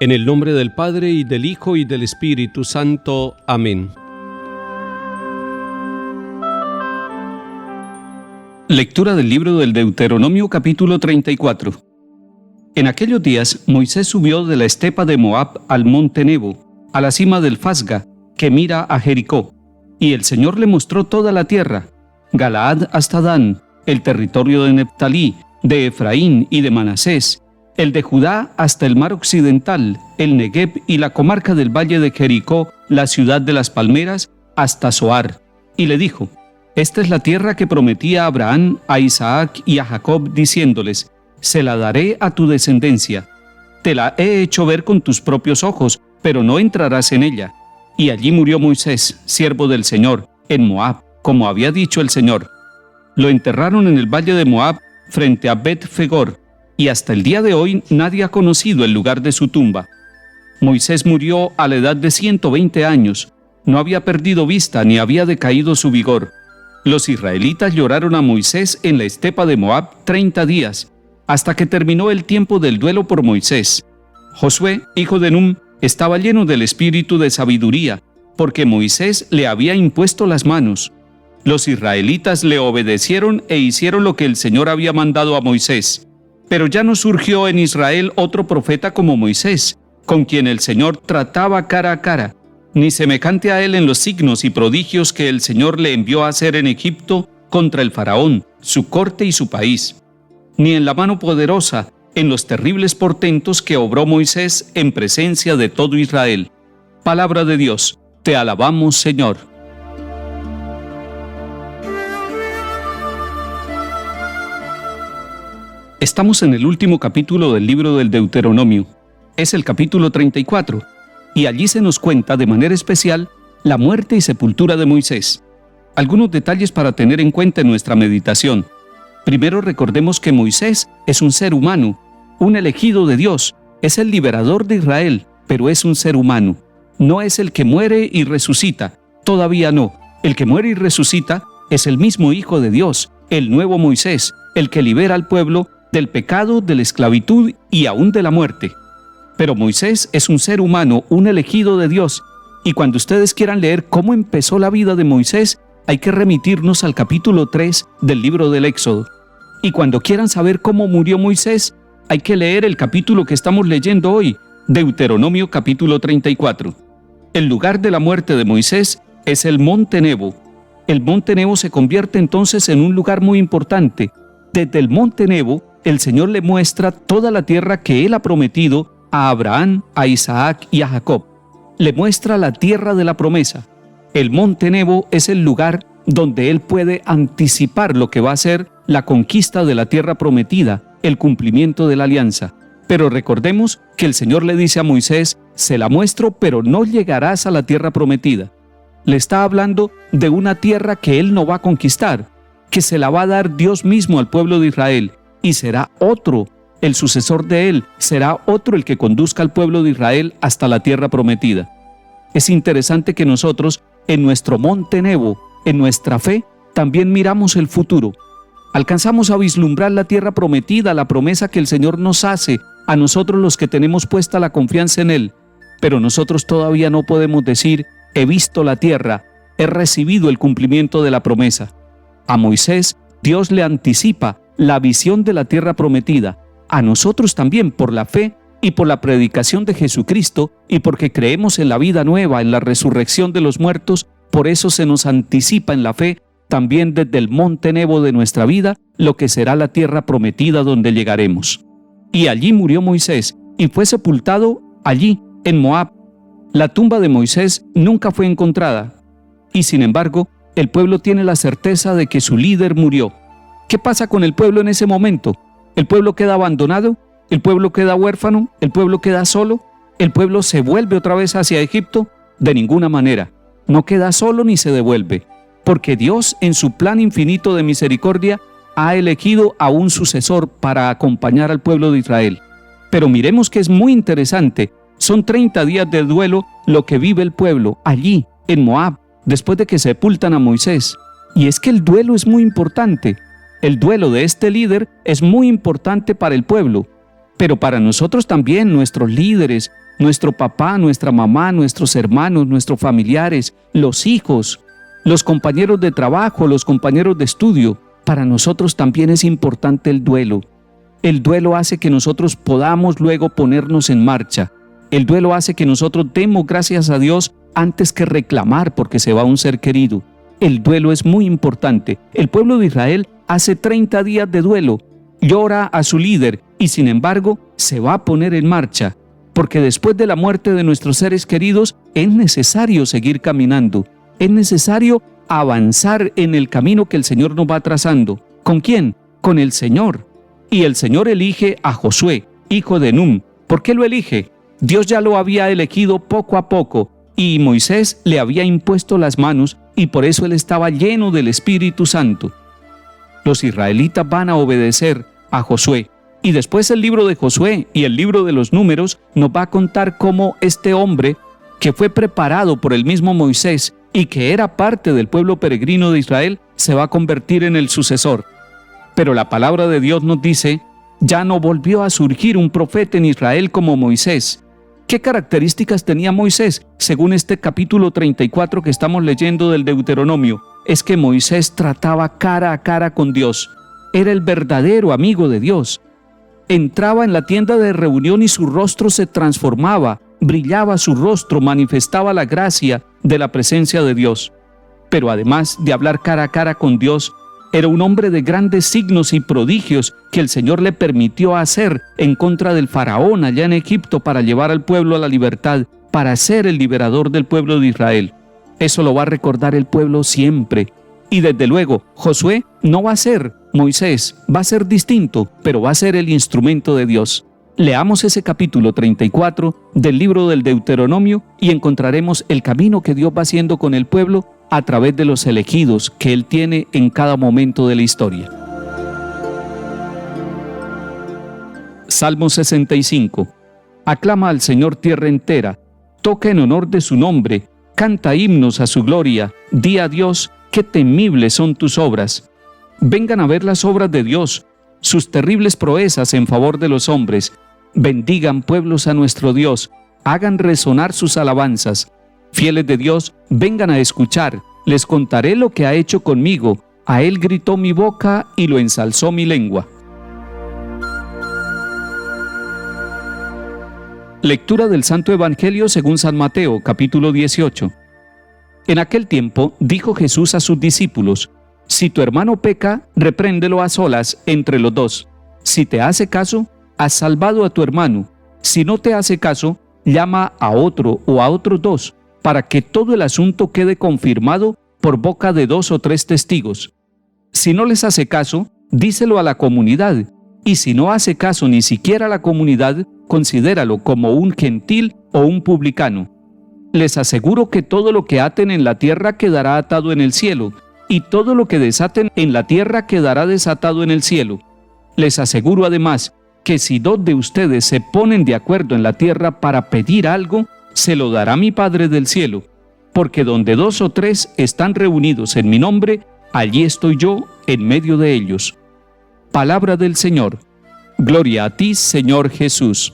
En el nombre del Padre, y del Hijo, y del Espíritu Santo. Amén. Lectura del libro del Deuteronomio, capítulo 34. En aquellos días, Moisés subió de la estepa de Moab al monte Nebo, a la cima del Fasga, que mira a Jericó. Y el Señor le mostró toda la tierra, Galaad hasta Dan, el territorio de Neftalí, de Efraín y de Manasés, el de Judá hasta el mar occidental, el Negueb y la comarca del valle de Jericó, la ciudad de las palmeras, hasta Zoar. Y le dijo: Esta es la tierra que prometí a Abraham, a Isaac y a Jacob, diciéndoles: Se la daré a tu descendencia. Te la he hecho ver con tus propios ojos, pero no entrarás en ella. Y allí murió Moisés, siervo del Señor, en Moab, como había dicho el Señor. Lo enterraron en el valle de Moab, frente a Bet-Fegor, y hasta el día de hoy nadie ha conocido el lugar de su tumba. Moisés murió a la edad de 120 años, no había perdido vista ni había decaído su vigor. Los israelitas lloraron a Moisés en la estepa de Moab 30 días, hasta que terminó el tiempo del duelo por Moisés. Josué, hijo de Nun, estaba lleno del espíritu de sabiduría, porque Moisés le había impuesto las manos. Los israelitas le obedecieron e hicieron lo que el Señor había mandado a Moisés. Pero ya no surgió en Israel otro profeta como Moisés, con quien el Señor trataba cara a cara, ni semejante a él en los signos y prodigios que el Señor le envió a hacer en Egipto contra el faraón, su corte y su país, ni en la mano poderosa, en los terribles portentos que obró Moisés en presencia de todo Israel. Palabra de Dios, te alabamos, Señor. Estamos en el último capítulo del libro del Deuteronomio. Es el capítulo 34, y allí se nos cuenta de manera especial la muerte y sepultura de Moisés. Algunos detalles para tener en cuenta en nuestra meditación. Primero, recordemos que Moisés es un ser humano, un elegido de Dios, es el liberador de Israel, pero es un ser humano. No es el que muere y resucita, todavía no. El que muere y resucita es el mismo Hijo de Dios, el nuevo Moisés, el que libera al pueblo del pecado, de la esclavitud y aún de la muerte. Pero Moisés es un ser humano, un elegido de Dios, y cuando ustedes quieran leer cómo empezó la vida de Moisés, hay que remitirnos al capítulo 3 del libro del Éxodo. Y cuando quieran saber cómo murió Moisés, hay que leer el capítulo que estamos leyendo hoy, Deuteronomio capítulo 34. El lugar de la muerte de Moisés es el monte Nebo. El monte Nebo se convierte entonces en un lugar muy importante. Desde el monte Nebo, el Señor le muestra toda la tierra que Él ha prometido a Abraham, a Isaac y a Jacob. Le muestra la tierra de la promesa. El monte Nebo es el lugar donde Él puede anticipar lo que va a ser la conquista de la tierra prometida, el cumplimiento de la alianza. Pero recordemos que el Señor le dice a Moisés: se la muestro, pero no llegarás a la tierra prometida. Le está hablando de una tierra que Él no va a conquistar, que se la va a dar Dios mismo al pueblo de Israel, y será otro, el sucesor de Él, será otro el que conduzca al pueblo de Israel hasta la tierra prometida. Es interesante que nosotros, en nuestro monte Nebo, en nuestra fe, también miramos el futuro. Alcanzamos a vislumbrar la tierra prometida, la promesa que el Señor nos hace a nosotros los que tenemos puesta la confianza en Él. Pero nosotros todavía no podemos decir: he visto la tierra, he recibido el cumplimiento de la promesa. A Moisés, Dios le anticipa la visión de la tierra prometida. A nosotros también, por la fe y por la predicación de Jesucristo, y porque creemos en la vida nueva, en la resurrección de los muertos, por eso se nos anticipa en la fe, también desde el monte Nebo de nuestra vida, lo que será la tierra prometida donde llegaremos. Y allí murió Moisés, y fue sepultado allí, en Moab. La tumba de Moisés nunca fue encontrada, y sin embargo, el pueblo tiene la certeza de que su líder murió. ¿Qué pasa con el pueblo en ese momento? ¿El pueblo queda abandonado? ¿El pueblo queda huérfano? ¿El pueblo queda solo? ¿El pueblo se vuelve otra vez hacia Egipto? De ninguna manera. No queda solo ni se devuelve, porque Dios, en su plan infinito de misericordia, ha elegido a un sucesor para acompañar al pueblo de Israel. Pero miremos que es muy interesante. Son 30 días de duelo lo que vive el pueblo allí, en Moab, después de que sepultan a Moisés. Y es que el duelo es muy importante. El duelo de este líder es muy importante para el pueblo, pero para nosotros también, nuestros líderes, nuestro papá, nuestra mamá, nuestros hermanos, nuestros familiares, los hijos, los compañeros de trabajo, los compañeros de estudio. Para nosotros también es importante el duelo. El duelo hace que nosotros podamos luego ponernos en marcha. El duelo hace que nosotros demos gracias a Dios antes que reclamar porque se va un ser querido. El duelo es muy importante. El pueblo de Israel hace 30 días de duelo, llora a su líder y sin embargo se va a poner en marcha, porque después de la muerte de nuestros seres queridos es necesario seguir caminando, es necesario avanzar en el camino que el Señor nos va trazando. ¿Con quién? Con el Señor. Y el Señor elige a Josué, hijo de Nun. ¿Por qué lo elige? Dios ya lo había elegido poco a poco y Moisés le había impuesto las manos y por eso él estaba lleno del Espíritu Santo. Los israelitas van a obedecer a Josué. Y después el libro de Josué y el libro de los Números nos va a contar cómo este hombre, que fue preparado por el mismo Moisés y que era parte del pueblo peregrino de Israel, se va a convertir en el sucesor. Pero la palabra de Dios nos dice, ya no volvió a surgir un profeta en Israel como Moisés. ¿Qué características tenía Moisés? Según este capítulo 34 que estamos leyendo del Deuteronomio, es que Moisés trataba cara a cara con Dios. Era el verdadero amigo de Dios. Entraba en la tienda de reunión y su rostro se transformaba, brillaba su rostro, manifestaba la gracia de la presencia de Dios. Pero además de hablar cara a cara con Dios, era un hombre de grandes signos y prodigios que el Señor le permitió hacer en contra del faraón allá en Egipto para llevar al pueblo a la libertad, para ser el liberador del pueblo de Israel. Eso lo va a recordar el pueblo siempre. Y desde luego, Josué no va a ser Moisés, va a ser distinto, pero va a ser el instrumento de Dios. Leamos ese capítulo 34 del libro del Deuteronomio y encontraremos el camino que Dios va haciendo con el pueblo a través de los elegidos que Él tiene en cada momento de la historia. Salmo 65. Aclama al Señor tierra entera, toca en honor de su nombre, canta himnos a su gloria, di a Dios, qué temibles son tus obras. Vengan a ver las obras de Dios, sus terribles proezas en favor de los hombres. Bendigan pueblos a nuestro Dios, hagan resonar sus alabanzas. Fieles de Dios, vengan a escuchar, les contaré lo que ha hecho conmigo. A Él gritó mi boca y lo ensalzó mi lengua. Lectura del Santo Evangelio según San Mateo, capítulo 18. En aquel tiempo dijo Jesús a sus discípulos, si tu hermano peca, repréndelo a solas entre los dos. Si te hace caso, has salvado a tu hermano. Si no te hace caso, llama a otro o a otros dos, para que todo el asunto quede confirmado por boca de 2 o 3 testigos. Si no les hace caso, díselo a la comunidad, y si no hace caso ni siquiera a la comunidad, considéralo como un gentil o un publicano. Les aseguro que todo lo que aten en la tierra quedará atado en el cielo, y todo lo que desaten en la tierra quedará desatado en el cielo. Les aseguro además que si 2 de ustedes se ponen de acuerdo en la tierra para pedir algo, se lo dará mi Padre del cielo, porque donde 2 o 3 están reunidos en mi nombre, allí estoy yo en medio de ellos. Palabra del Señor. Gloria a ti, Señor Jesús.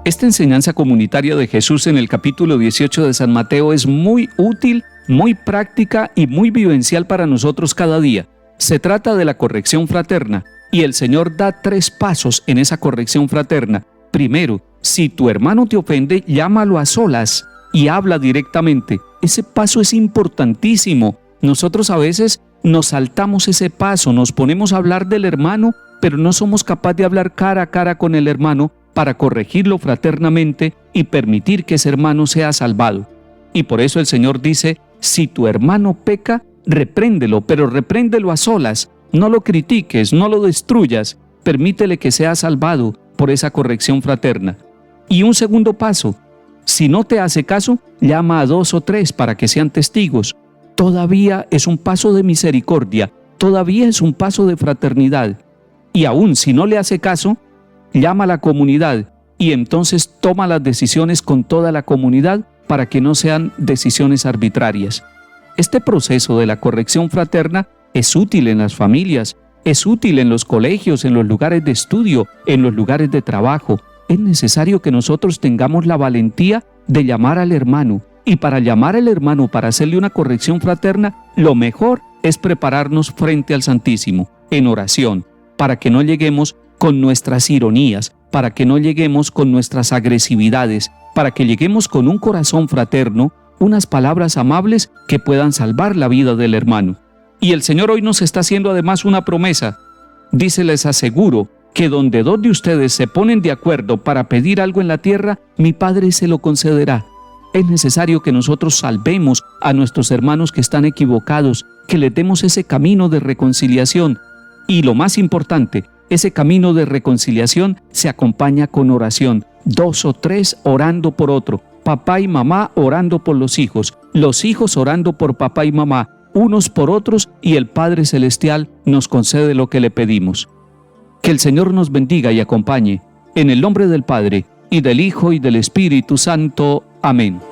Esta enseñanza comunitaria de Jesús en el capítulo 18 de San Mateo es muy útil, muy práctica y muy vivencial para nosotros cada día. Se trata de la corrección fraterna y el Señor da 3 pasos en esa corrección fraterna. Primero, si tu hermano te ofende, llámalo a solas y habla directamente. Ese paso es importantísimo. Nosotros a veces nos saltamos ese paso, nos ponemos a hablar del hermano, pero no somos capaces de hablar cara a cara con el hermano para corregirlo fraternamente y permitir que ese hermano sea salvado. Y por eso el Señor dice, si tu hermano peca, repréndelo, pero repréndelo a solas. No lo critiques, no lo destruyas, permítele que sea salvado por esa corrección fraterna. Y un segundo paso, si no te hace caso, llama a 2 o 3 para que sean testigos. Todavía es un paso de misericordia, todavía es un paso de fraternidad. Y aún si no le hace caso, llama a la comunidad y entonces toma las decisiones con toda la comunidad para que no sean decisiones arbitrarias. Este proceso de la corrección fraterna es útil en las familias, Es útil en los colegios, en los lugares de estudio, en los lugares de trabajo. Es necesario que nosotros tengamos la valentía de llamar al hermano. Y para llamar al hermano, para hacerle una corrección fraterna, lo mejor es prepararnos frente al Santísimo, en oración, para que no lleguemos con nuestras ironías, para que no lleguemos con nuestras agresividades, para que lleguemos con un corazón fraterno, unas palabras amables que puedan salvar la vida del hermano. Y el Señor hoy nos está haciendo además una promesa. Dice: les aseguro que donde dos de ustedes se ponen de acuerdo para pedir algo en la tierra, mi Padre se lo concederá. Es necesario que nosotros salvemos a nuestros hermanos que están equivocados, que les demos ese camino de reconciliación. Y lo más importante, ese camino de reconciliación se acompaña con oración. 2 o 3 orando por otro. Papá y mamá orando por los hijos orando por papá y mamá, unos por otros, y el Padre Celestial nos concede lo que le pedimos. Que el Señor nos bendiga y acompañe. En el nombre del Padre, y del Hijo, y del Espíritu Santo. Amén.